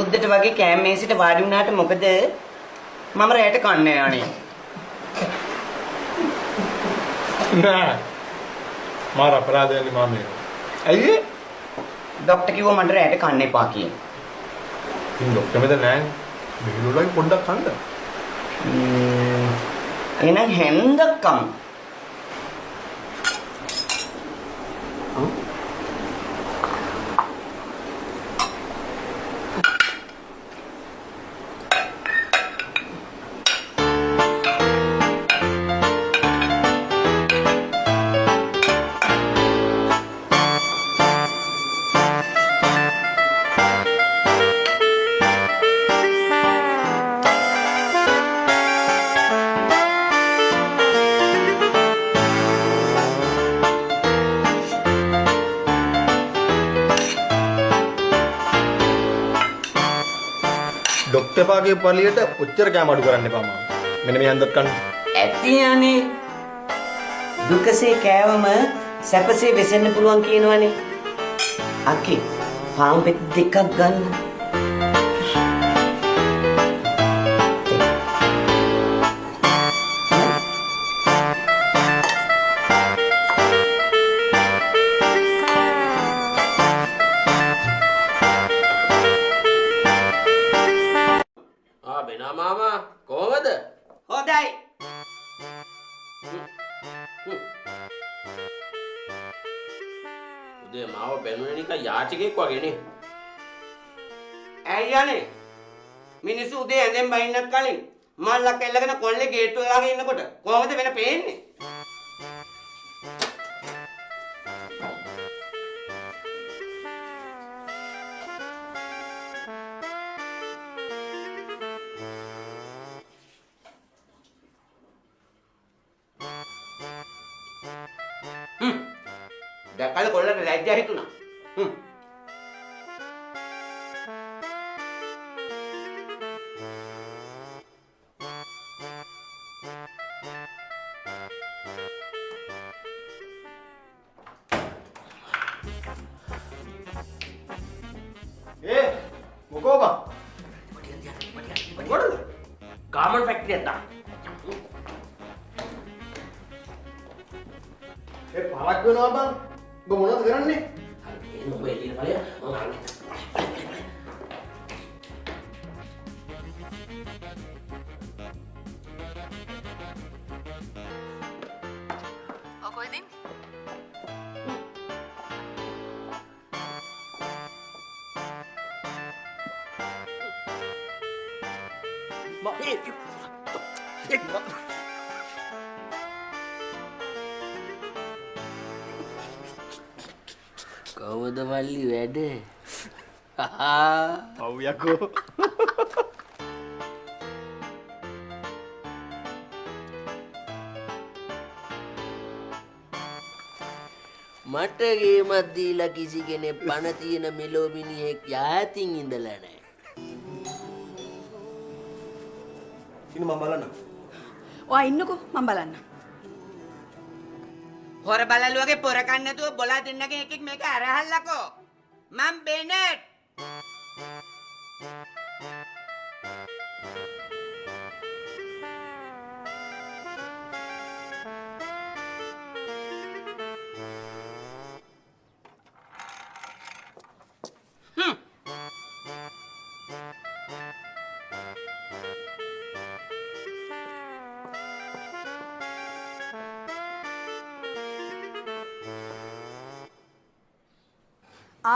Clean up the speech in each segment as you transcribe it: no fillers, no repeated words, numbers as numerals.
උද්දට වගේ කෑම මේසෙට වාඩි වුණාට මොකද මම රැයට කන්නේ යන්නේ නෑ මාර අපරාධයන්නේ මාමේ ඇයි ડોක්ටර් කිව්වා මට රැයට කන්න එපා කියලා ඉතින් ડોක්ටර් මෙතන නෑ බිහිලුලයි පොඩ්ඩක් කන්න එහෙනම් හෙන්දක්කම් ડોක්ටර් පාගේ පළියට ඔච්චර කෑම අඩු කරන්න එපා මාම. මෙන්න මේ හන්දත් කන්න. ඇති යන්නේ දුකසේ කෑවම සැපසේ වෙසෙන්න පුළුවන් කියනවනේ. අකි පාන් පෙත් දෙකක් ගන්න. බෙනා මාමා කොහොමද? හොඳයි. උදේ මාව බැනුනේ නිකන් යාචකෙක් වගේ නේ. ඇයි යන්නේ? මිනිස්සු උදේ ඇඳෙන් බහින්නත් කලින් මල්ලක් එල්ලගෙන කොල්ලේ ගේට්ටුව ළඟ ඉන්නකොට කොහොමද වෙන පේන්නේ? දැකලා කොල්ලට ලැජ්ජා හිතුණා. මොකෝ බං? මොකටද? ගාමන් ෆැක්ටරි එකක් දාන්න. පරක් වෙනවා බං. ඔබ මොනවද කරන්නේ? හරි මේ මොබයිල් එළියට බලය මම අරන් ඔකෝ ඉතින් කවුද මල්ලි වැඩ? පව් යකෝ. මට ගේමක් දීලා කිසි කෙනෙක් පණ තියෙන මෙලෝ මිනිහෙක් යාතින් ඉඳලා නැහැ. ඉන්න මම බලන්න. ඔයා ඉන්නකෝ මම බලන්න. හොර බලලුවගේ පොර කන්න නැතුව බොලා දෙන්නගේ එකෙක් මේක අරහල්ලකෝ. මම බෙනෙට්.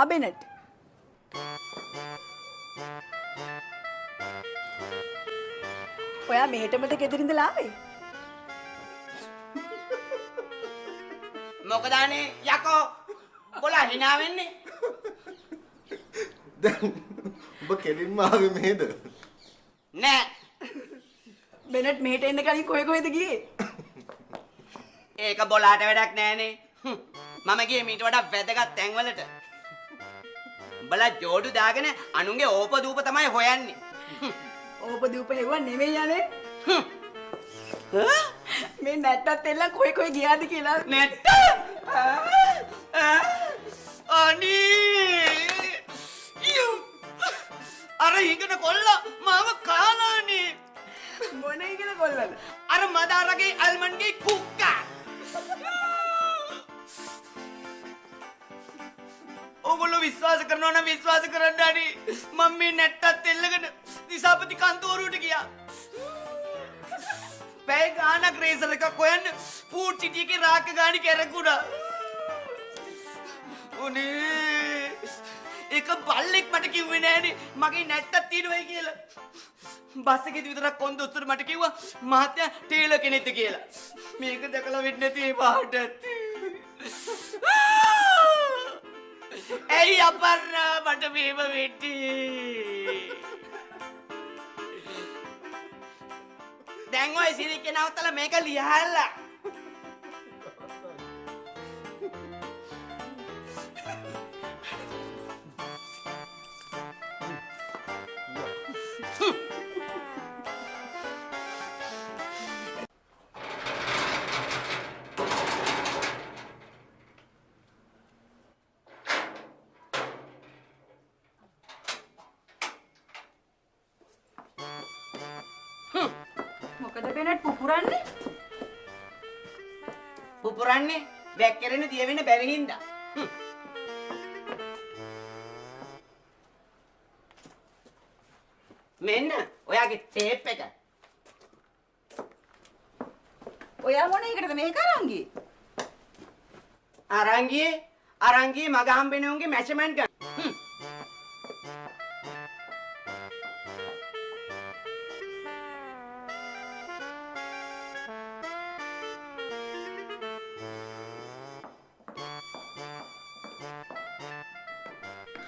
බෙනට් ඔයා මෙහෙටමද ගෙදරින්දලා ආවේ? මොකද අනේ යකෝ බොලා hina වෙන්නේ? දැන් ඔබ කෙලින්ම ආවේ මෙහෙද? නෑ. බෙනට් මෙහෙට එන්න කලින් කොහෙද ගියේ? ඒක බොලාට වැඩක් නෑනේ. මම ගියේ මීට වඩා වැදගත් තැන්වලට. බලා ජෝඩු දාගෙන අනුන්ගේ ඕපදූප තමයි හොයන්නේ. ඕපදූප හෙව්වා නෙමෙයි යන්නේ. මේ නැට්ටත් එල්ල කොයි ගියාද කියලා. නැට්ට? අනී! අර ඕගොල්ලෝ විශ්වාස කරනවා නම් විශ්වාස කරන්න අඩි. මම මේ නැට්ටත් එල්ලගෙන දිසාපති කන්තෝරුවට ගියා. පැය ගානක් රේසර් එකක් හොයන්න ෆූඩ් සිටි එකේ රාක්ක ගානි කැරකුණා. ඔනේ එක බල්ලෙක් මට කිව්වේ නෑනේ මගේ නැට්ටක් තියෙනවයි කියලා. බස් එකේදී විතරක් කොන්දොස්තර මට කිව්වා මහත්තයා ටේලර් කෙනෙක්ද කියලා. මේක දැකලා වෙන්නේ නැති ඒ පාට. ඇයි අපර්ණා මට මේව වෙන්නේ? දැන් ඔය සිරිකේ නවත්තලා මේක ලියහල්ලා. මොකද බෙනට් පුපුරන්නේ? පුපුරන්නේ වැක්කිරෙන දිය වෙන බැරි හින්දා. මෙන්න ඔයාගේ ටේප් එක. ඔයා මොන එකටද මේක අරන් ගියේ? අරංගියේ මග හම්බෙන උන්ගේ මැෂර්මන්ට් ගන්න.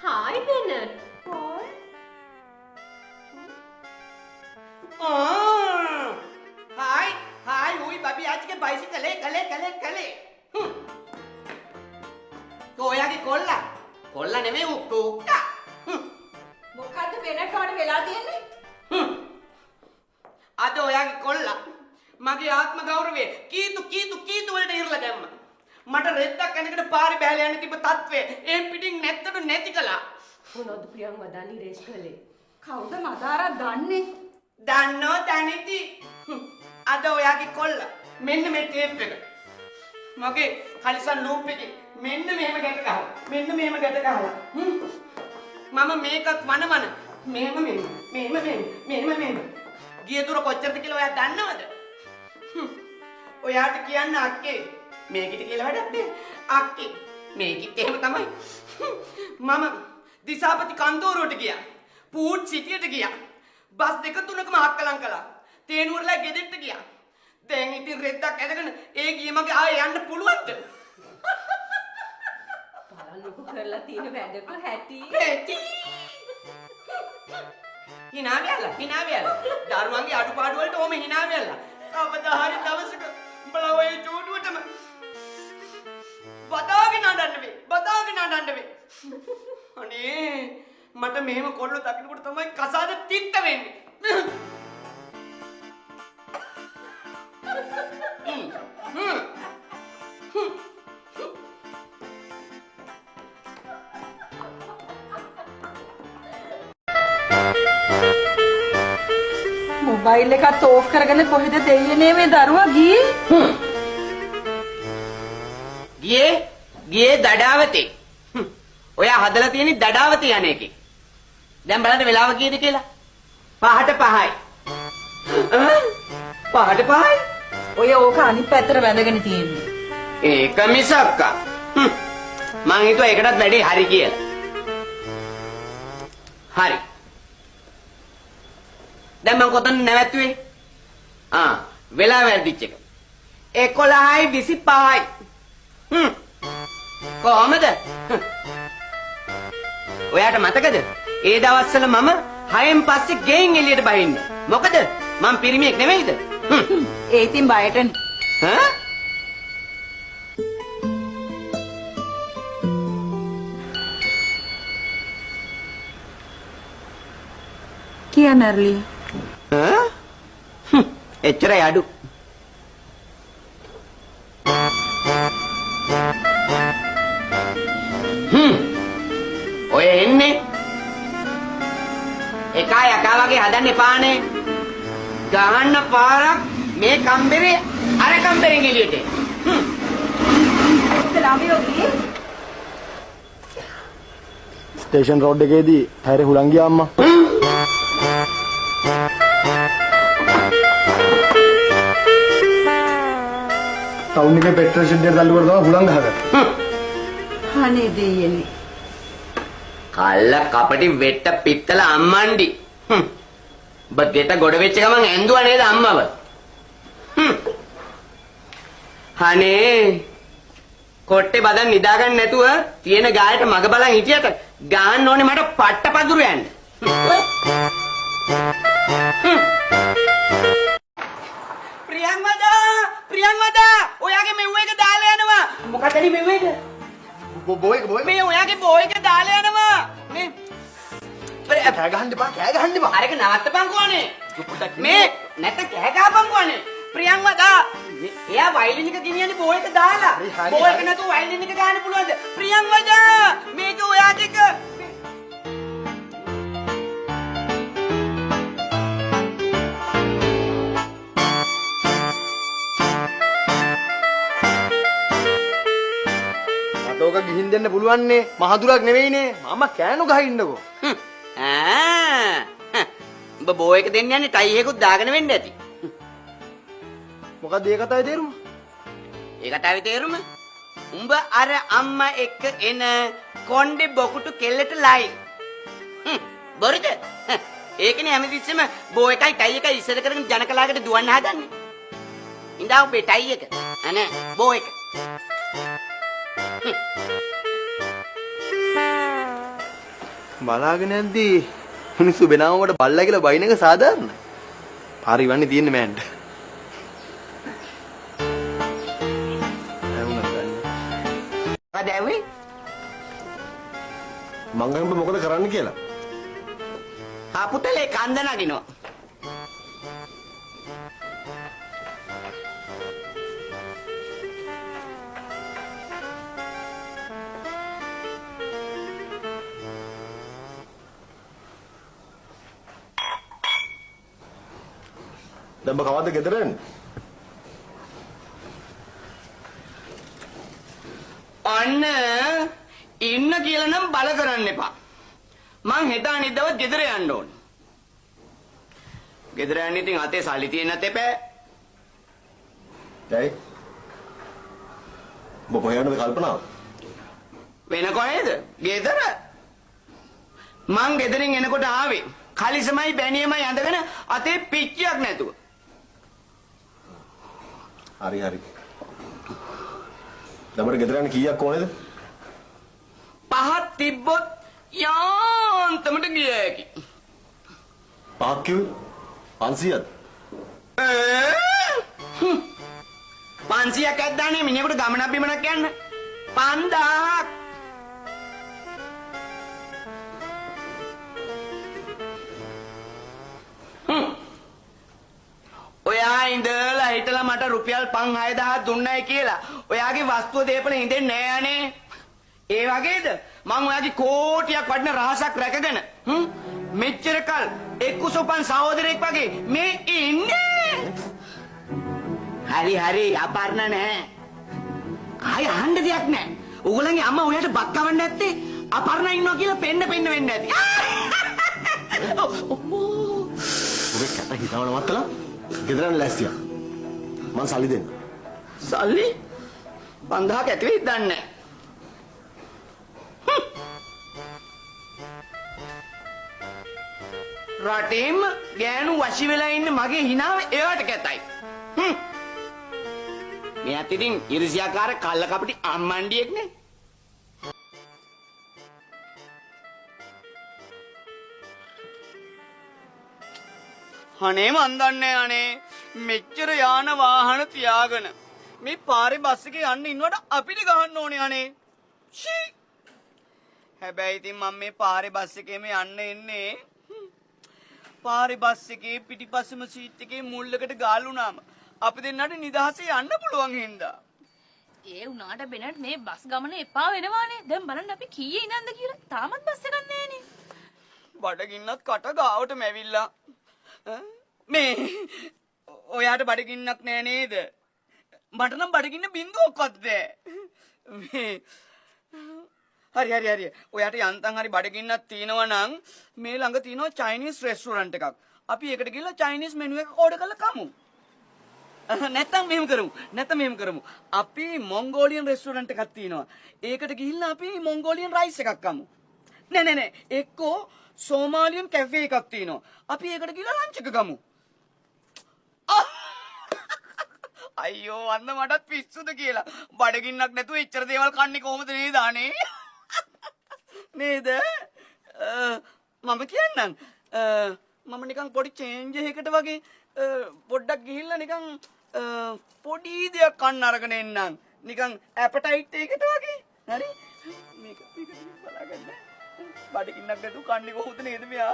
Hi, Bennett. हाय हुई बबी आज के बाइसिकल कले तो ඔයාගේ කොල්ලා නෙමෙයි උක්කා. මොකද්ද බෙනට් වලට වෙලා තියෙන්නේ? අද ඔයාගේ කොල්ලා මගේ ආත්ම ගෞරවය කීතු වලට ඉරලා දැම්මා. මට රෙද්දක් ඇනකට පාරේ බැලලා යන්න තිබ්බ තත්ත්වය එම් පිටින් නැත්තට නැති කළා. මොනවද ප්‍රියං වදානි රේස් කළේ? කවුද මදාරා දන්නේ? දන්නෝ දැනිති. අද ඔයාගේ කොල්ලා මෙන්න මේ ටේප් එක. මගේ කලිසම් ලූප් එකේ මෙන්න මෙහෙම ගැට ගහලා. මෙන්න මෙහෙම ගැට ගහලා. මම මේකත් වනවන. මෙහෙම. ගිය දුර කොච්චරද කියලා ඔයා දන්නවද? ඔයාට කියන්න අක්කේ මේකිට කියලා වැඩක් නෑ. අක්කේ මේකිට එහෙම තමයි. මම දිසාපති කන්තෝරුවට ගියා. පූට් සිටියට ගියා. බස් දෙක තුනකම හක්කලම් කළා. තේනුවරලා ගෙදෙට්ට ගියා. දැන් ඉතින් රෙද්දක් ඇදගෙන ඒ ගිය මගේ ආයෙ යන්න පුළුවන්ද? බලන්නකො කරලා තියෙන වැඩක හැටි. hina වෙලා. දරුවන්ගේ අඩුපාඩු වලට ඕම hina වෙලා. කවදා හරි දවසක උඹලා ඔය චූටුවටම බදාගෙන අඬන්න වේ. අනේ මට මෙහෙම කොල්ල දකින්නකොට තමයි කසාද තිත්ත වෙන්නේ. මොබයිල් එකත් ඕෆ් කරගෙන කොහෙද දෙයියනේ මේ දරුවා ගියේ? ගියේ දඩාවතේ. ඔයා හදලා තියෙන්නේ දඩාවතේ යන එකේ. දැන් බලන්න වෙලාව කීයද කියලා. 5:05යි. 5:05යි? ඔය ඕක අනිත් පැත්තට වැඳගෙන තියෙන්නේ. ඒක මිසක්කා. මං හිතුවා ඒකටත් වැඩේ හරි කියලා. හරි. දැන් මං කොතන නැවැත්තුවේ? වෙලාව වැරදිච්ච එක. 11:25යි. කොහමද? ඔයාට මතකද? ඒ දවස්වල මම 6න් පස්සේ ගෙයින් එළියට බහින්නේ. මොකද? මං පිරිමියෙක් නෙමෙයිද? ඒ ඉතින් බයටනේ. කියා මැර්ලි. එච්චරයි අඩු. ඔය එන්නේ එකා යකා වගේ හදන්න එපානේ. ගහන්න පාරක් මේ කම්බරේ අර කම්බරෙන් එළියට. ස්ටේෂන් රෝඩ් එකේදී ටයරේ හුලං ගියා අම්මා. ටවුන් එකේ පෙට්‍රල් ෂෙඩ් එකට තල්ලු කරලා තමයි හුලං ගහගත්තේ. අනේ දෙයනේ. කල්ල කපටි වෙට්ට පිත්තල අම්මන්ඩි. ඔබ ගෙට ගොඩ වෙච්ච ගමන් ඇඳුවා නේද අම්මව? අනේ කොට්ටේ බදන් නිදාගන්න නැතුව තියෙන ගායට මග බලන් හිටියට ගාන්න ඕනේ මට පට්ටපදුරු යන්න. ප්‍රියංවදා ඔයාගේ මෙව් එක දාලා යනවා. මොකටද මෙව් එක? බෝයි මේ ඔයාගේ බෝ එක දාලා යනවා. මේ කෑ ගහන්න එපා. අරක නවත්තපන්කෝ අනේ. මේ නැත්නම් කෑ ගහපන්කෝ අනේ. ප්‍රියංවදා එයා වයලින් එක ගෙනියන්නේ බෝ එක දාලා. බෝ එක නැතුව වයලින් එක ගන්න පුළුවන්ද? ප්‍රියංවදා මේක ඔයාට එක. මට ඕක ගිහින් දෙන්න පුළුවන් නේ. මහදුරක් නෙවෙයිනේ. මම කෑනු ගහින්නකෝ. උඹ බෝ එක දෙන්න යන්නේ ටයි එකකුත් දාගෙන වෙන්න ඇති. මොකද ඒ කතාවේ තේරුම? ඒ කතාවේ තේරුම? උඹ අර අම්මා එක්ක එන කොණ්ඩේ බොකුටු කෙල්ලට ලයි. බොරුද? ඒකනේ හැමතිස්සෙම බෝ එකයි ටයි එකයි ඉස්සර කරගෙන ජනකලාකට දුවන්න හදන්නේ. ඉඳා උඹේ ටයි එක. අනේ බෝ එක. බලාගෙන යද්දී මිනිස්සු බෙනාවකට බල්ලා කියලා බයින් එක සාධාරණයි. පාරි වන්නේ තියෙන්නේ මෑන්ට. මොකද ඇව්වේ? මං ගන්න මොකද කරන්න කියලා. පුතලේ කන්ද නගිනවා. දැන් කවද්ද ගෙදර එන්නේ? අන්න ඉන්න කියලා නම් බල කරන්න එපා. මං හෙට අනිද්දාව ගෙදර යන්න ඕන. ගෙදර යන්න ඉතින් අතේ සල්ලි තියෙන්නත් එපා. ඇයි? ඔබ කොහේ යනද කල්පනාව? වෙන කොහෙද? ගෙදර. මං ගෙදරින් එනකොට ආවේ කලිසමයි බැනියමයි ඇඳගෙන අතේ පිච්චියක් නැතුව. හරි. දැන් ගෙදර යන්න කීයක් ඕනේද? 5ක් තිබ්බොත් යාන්තමට ගිය හැකි. 5ක් කිව්වේ 500ක්. 500ක් ඇද්දානේ මිනිහෙකුට ගමනක් බිමනක් යන්න. 5000ක්. ඔයා ඉඳලා හිටලා මට රුපියල් 5000 දුන්නයි කියලා ඔයාගේ වස්තුව දේපල හින්දෙන්නේ නෑ අනේ. ඒ වගේද මං ඔයාගේ කෝටියක් වටින රහසක් රැකගෙන මෙච්චර කල් එක්කුසුපන් සහෝදරයෙක් වගේ මේ ඉන්නේ. හරි අපර්ණ නෑ. ආය අහන්න දෙයක් නෑ. ඕගොල්ලන්ගේ අම්මා ඔයාට බත් කවන්න නැත්තේ අපර්ණ ඉන්නවා කියලා පෙන්න වෙන්න ඇති. ඔබේ කතා හිතවල මත්තලා ගෙදර යන්න ලෑස්තියක්. මං සල්ලි දෙන්න. සල්ලි 5000ක් ඇති වෙයිද දන්නේ නැහැ. රටේම ගෑනු වශි වෙලා ඉන්න මගේ හිනාව එයාට කැතයි. මෙයාත් ඉතින් ඉරිසියාකාර කල්ල කපටි අම්මණ්ඩියෙක් නේ. අනේ මන් දන්නේ අනේ මෙච්චර යාන වාහන තියාගෙන මේ පාරේ බස් එකේ යන්න ඉන්නවට අපිට ගහන්න ඕනේ අනේ. ෂී. හැබැයි ඉතින් මම මේ පාරේ බස් එකේම යන්න එන්නේ. පාරේ බස් එකේ පිටිපස්සම සීට් එකේ මුල්ලකට ගාලුණාම අපි දෙන්නට නිදහසේ යන්න පුළුවන් හින්දා. ඒ උනාට බෙනට් මේ බස් ගමන එපා වෙනවානේ. දැන් බලන්න අපි කීයේ ඉඳන්ද කියලා. තාමත් බස් එකක් නැහැනේ. බඩගින්නත් කට ගාවටම ඇවිල්ලා. මේ ඔයාට බඩගින්නක් නෑ නේද? මට නම් බඩගින්න බින්දුවක්වත් නෑ. මේ හරි. ඔයාට යන්තම් හරි බඩගින්නක් තියෙනවා නම් මේ ළඟ තියෙනවා චයිනීස් රෙස්ටුරන්ට් එකක්. අපි ඒකට ගිහලා චයිනීස් මෙනු එකක් ඕඩර් කරලා කමු. නැත්තම් මෙහෙම කරමු. අපි මොන්ගෝලියන් රෙස්ටුරන්ට් එකක් තියෙනවා. ඒකට ගිහිල්ලා අපි මොන්ගෝලියන් රයිස් එකක් කමු. නෑ. එක්කෝ සෝමාලියන් කැෆේ එකක් තියෙනවා. අපි ඒකට ගිහලා ලන්ච් එක කමු. අයියෝ අන්න මටත් පිස්සුද කියලා. බඩගින්නක් නැතුව එච්චර දේවල් කන්නේ කොහොමද නේද අනේ? නේද? මම කියන්නම්. මම නිකන් පොඩි චේන්ජ් එකකට වගේ පොඩ්ඩක් ගිහිල්ලා නිකන් පොඩි දෙයක් කන්න අරගෙන එන්නම්. නිකන් ඇපටයිට් එකකට වගේ. හරි? මේක බලාගන්න. බඩගින්නක් නැතුව කන්නේ කොහොමද නේද මෙයා?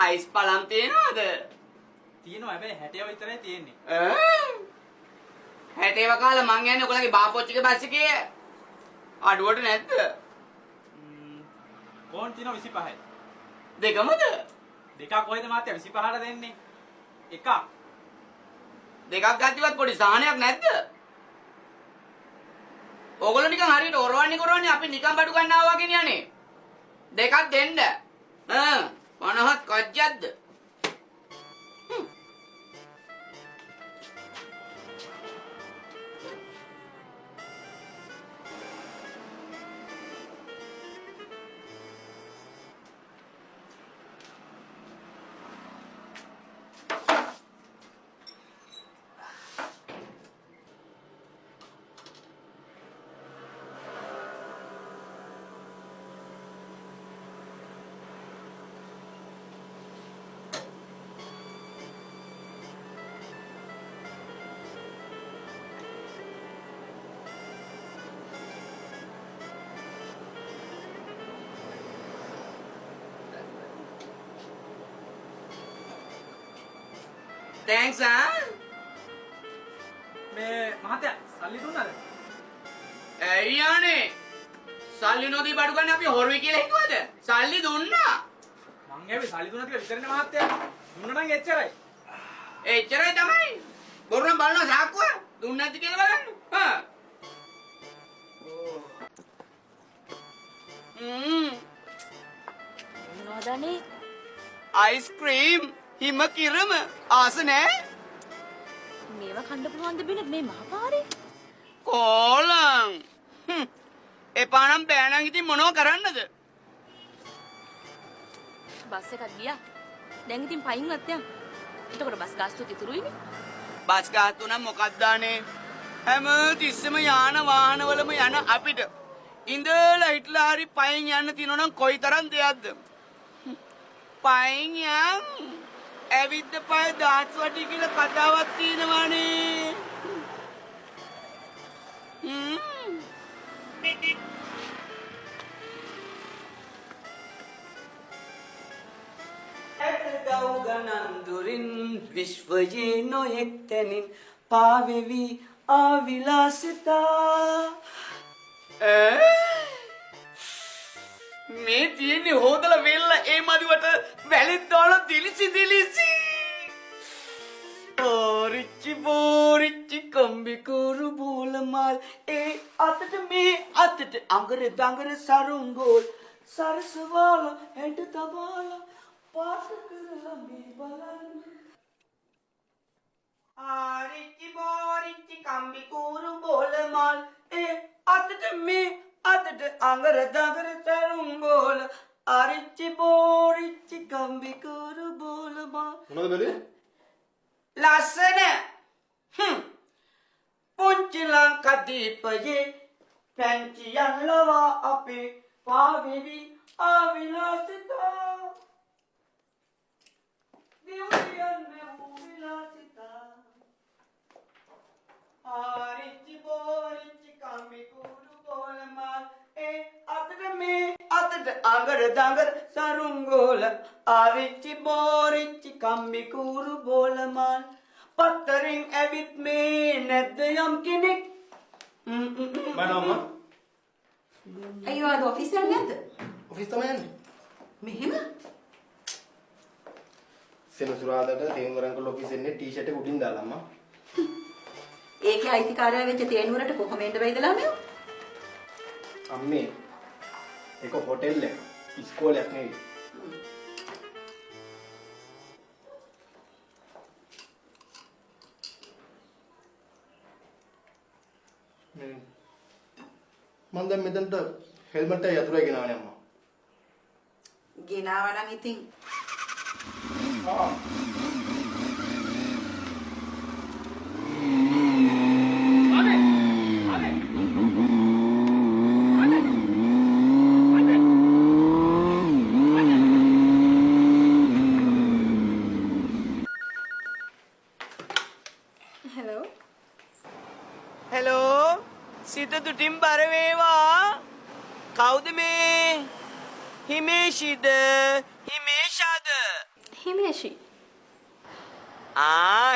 අයිස් පලම් තියෙනවද? තියෙනවා හැබැයි 60 විතරයි තියෙන්නේ. 60 කාලා මං යන්නේ ඔයගොල්ලන්ගේ බාපොච්චිගේ බස් එකේ. අඩුවට නැද්ද? කෝන් තියෙනවා 25යි. දෙකමද? දෙකක් කොහෙද මාත්‍යා 25ට දෙන්නේ? එකක්. දෙකක් ගත්තවත් පොඩි සාහනයක් නැද්ද? ඕගොල්ලෝ නිකන් හරියට ඔරවන්නේ අපි නිකන් බඩු ගන්නවා වගේ නියනේ. දෙකක් දෙන්න. 50ත් කජ්ජක්ද? Thanks, මේ මහත්තයා සල්ලි දුන්නාද? ඇයි යන්නේ? සල්ලි නොදී බඩු ගන්න අපි හොරුයි කියලා හිතුවද? සල්ලි දුන්නා. මං ඇවි සල්ලි දුන්නා කියලා විතරනේ මහත්තයා. දුන්නා නම් එච්චරයි. එච්චරයි තමයි. බොරුනම් බලනවා සාක්කුව. දුන්නේ නැති කියලා බලන්න. මොනවදනේ? අයිස්ක්‍රීම් හිම කිරම ආස නෑ? මේවා කන්න පුළුවන්ද බිනත් මේ මහපාරේ? කෝලං. එපා නම් බෑ නම් ඉතින් මොනව කරන්නද? බස් එකක් ගියා. දැන් ඉතින් පයින් වත්යන්. එතකොට බස් ගාස්තුත් ඉතුරුයිනේ. බස් ගාස්තු නම් මොකක්ද අනේ? හැම තිස්සෙම යාන වාහනවලම යන අපිට ඉඳලා හිටලා හරි පයින් යන්න තියෙනවා නම් කොයිතරම් දෙයක්ද? පයින් යන් ඇවිද්ද පය දාස් වටි කියලා කතාවක් තියෙනවානේ. ඇතදව් ගණන් දුරින් විශ්වයේ නොයෙක් තැනින් පාවෙවි ආවිලාසිතා. මේ තියෙන්නේ හොදලා වෙල්ල ඒ මදිවට වැලෙන් දාලා දිලිසි. ඕරිච්චි බෝරිච්චි කම්බි කුරු බෝලමාල් ඒ අතට මේ අතට අඟර දඟර සරුංගෝල් සරසවාල හැඩ තබාලා පාට කරලා මේ බලන්න. ආරිච්චි බෝරිච්චි කම්බි කුරු බෝලමාල් ඒ අතට මේ අතට අඟර දඟර සරුංගෝල ආරිච්චි බෝරිච්චි කම්බි කුරු බෝලමාල්. මොනවද බැලුවේ? ලස්සන පුංචි ලංකදීපයේ පැංචියන් ලවා අපේ පාවෙවි ආවිලාසිතා. දිව්‍යයන් නැවූ විලාසිතා. ආරිච්චි බෝරිච්චි කම්බි කුරු බෝලමාල් ඒ අතට මේ අතට අඟර දඟර සරුංගෝල ආරිච්චි බෝරිච්චි කම්බි කූරු බෝලමාල් පත්තරින් ඇවිත් මේ නැද්ද යම් කෙනෙක් මනෝම අයියෝ අද ඔෆිස් යන්නේ නැද්ද? ඔෆිස් තමයි යන්නේ. මෙහෙම? සෙනසුරාදාට තේනුවරංකල් ඔෆිස් එන්නේ ටී-ෂර්ට් එක උඩින් දාලා අම්මා. ඒකේ අයිතිකාරයා වෙච්ච තේනුවරට කොහොම එන්න බැයිද ළමයෝ? අම්මේ ඒක හොටෙල් එක. ඉස්කෝලයක් නෙවෙයි. මම දැන් මෙතනට හෙල්මට් එක යතුරුයි ගෙනාවනේ අම්මා. ගෙනාවා නම් ඉතින් හෙලෝ. හෙලෝ සිත දුටින් බර වේවා කවුද මේ හිමේෂිද හිමේෂාද හිමේෂි.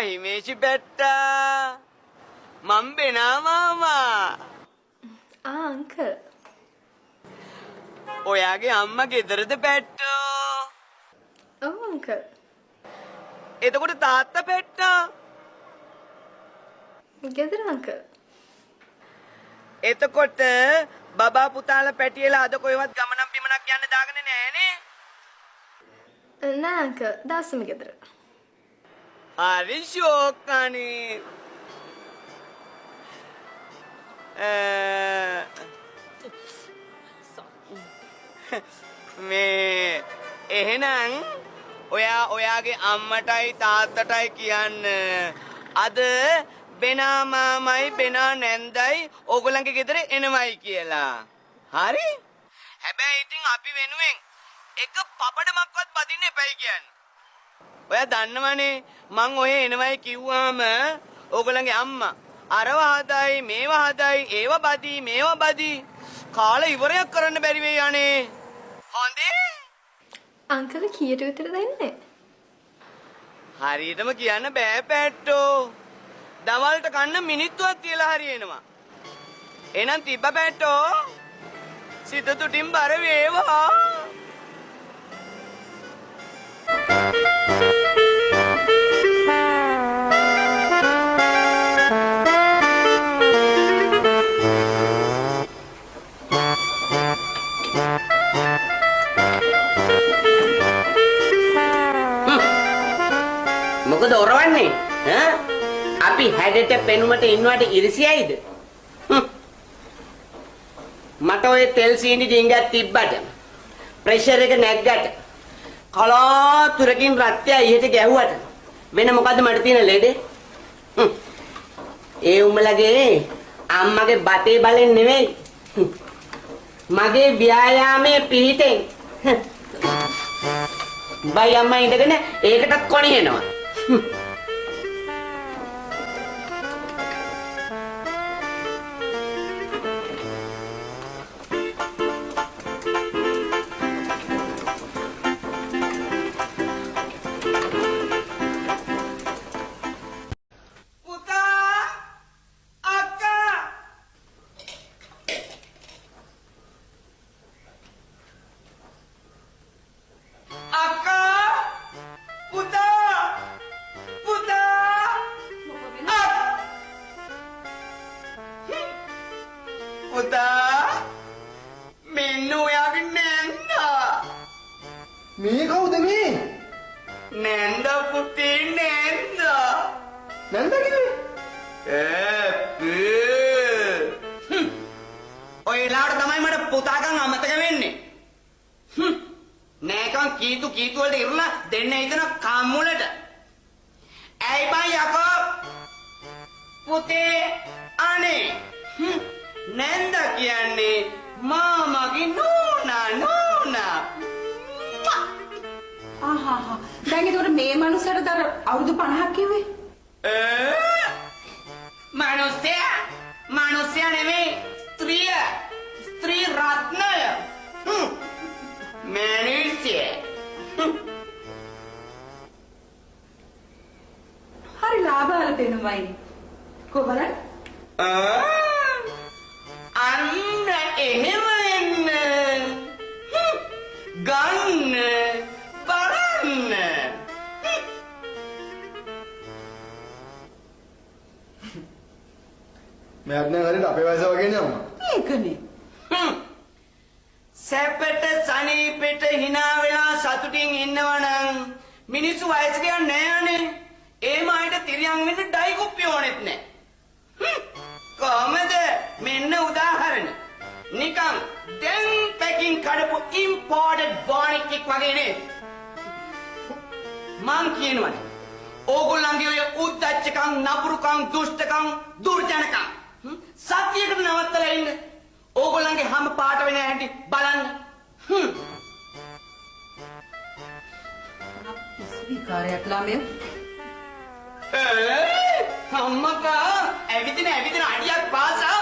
හිමේෂි බැට්ටා මම බෙනා මාමා අංකල්. ඔයාගේ අම්මා ගෙදරද පැට්ටෝ ඔව් අංකල්. එතකොට තාත්තා පැට්ටා ගෙදර අංකල්. එතකොට බබා පුතාලා පැටියලා අද කොහෙවත් ගමනක් බිමනක් යන්න දාගෙන නෑනේ නෑ අංකල්. දාසම ගෙදර. හරි ෂෝක් අනේ මේ එහෙනම් ඔයාගේ අම්මටයි තාත්තටයි කියන්න අද බෙනා මාමයි බෙනා නැන්දයි ඕගොල්ලන්ගේ ගෙදර එනවයි කියලා. හරි? හැබැයි ඉතින් අපි වෙනුවෙන් එක පපඩමක්වත් බදින්න එපයි කියන්නේ. ඔයා දන්නවනේ මං ඔය එනවයි කිව්වම ඕගොල්ලන්ගේ අම්මා අරව හදයි මේව හදයි ඒව බදි මේව බදි කාලා ඉවරයක් කරන්න බැරි වෙයි අනේ. හොඳේ? අංකල් කීයට විතර දෙන්නේ? හරියටම කියන්න බෑ පැට්ටෝ. දවල්ට කන්න මිනිත්තුවක් තියලා හරියනවා. එහෙනම් තිබ්බ පැට්ටෝ. සිත තුටින් බර වේවා. මොකද ඔරවන්නේ? අපි හැඩට පෙනුමට ඉන්නවට ඉරිසියයිද? මට ඔය තෙල් සීනි ඩිංගක් තිබ්බට ප්‍රෙෂර් එක නැග්ගට කලාතුරකින් රත්ය ඉහට ගැහුවට වෙන මොකද්ද මට තියෙන ලෙඩේ? ඒ උඹලගේ අම්මගේ බතේ බලෙන් නෙවෙයි මගේ ව්‍යායාමයේ පිහිටෙන් බයි අම්මා ඉඳගෙන ඒකටත් කොණියනවා. මේ කවුද මේ? නැන්ද පුතේ නැන්ද. නැන්ද කිව්වේ? ඔය ලාවට තමයි මට පුතාකන් අමතක වෙන්නේ. නෑකන් කීතු වලට ඉරලා දෙන්න හිතන කම්මුලට. ඇයි බං යකෝ? පුතේ අනේ. නැන්ද කියන්නේ මාමගේ නෝනා. ආහා. දැන් ඒකට මේ මනුස්සයාට දර අවුරුදු 50ක් කිව්වේ? මනුස්සයා නෙමෙයි ස්ත්‍රී රත්නය. මනුස්සය. දෙනුමයි. කොහොමද? අන්න එහෙම එන්න. ගන්න බලන්න. මෙයාට නෑ හරියට අපේ වයස වගේ නේ අම්මා. ඒකනේ. සැපට සනීපෙට hina වෙලා සතුටින් ඉන්නවනම් මිනිස්සු වයස කියන්නේ නෑනේ. ඒ මායිට තිරියන් වෙන්න ඩයි කුප්පි ඕනෙත් නෑ. කොහමද? මෙන්න උදාහරණ. නිකන් දැන් පැකින් කඩපු ඉම්පෝර්ටඩ් බොනික් එක වගේ නේද? මං කියනවනේ. ඕගොල්ලන්ගේ ඔය උද්දච්චකම්, නපුරුකම්, දුෂ්ටකම්, දුර්ජනකම් සතියකට නවත්තලා ඉන්න. ඕගොල්ලන්ගේ හැම පාට වෙන හැටි බලන්න. විකාරයක් ළමයා. අම්මකා ඇවිදින අඩියක් පාසා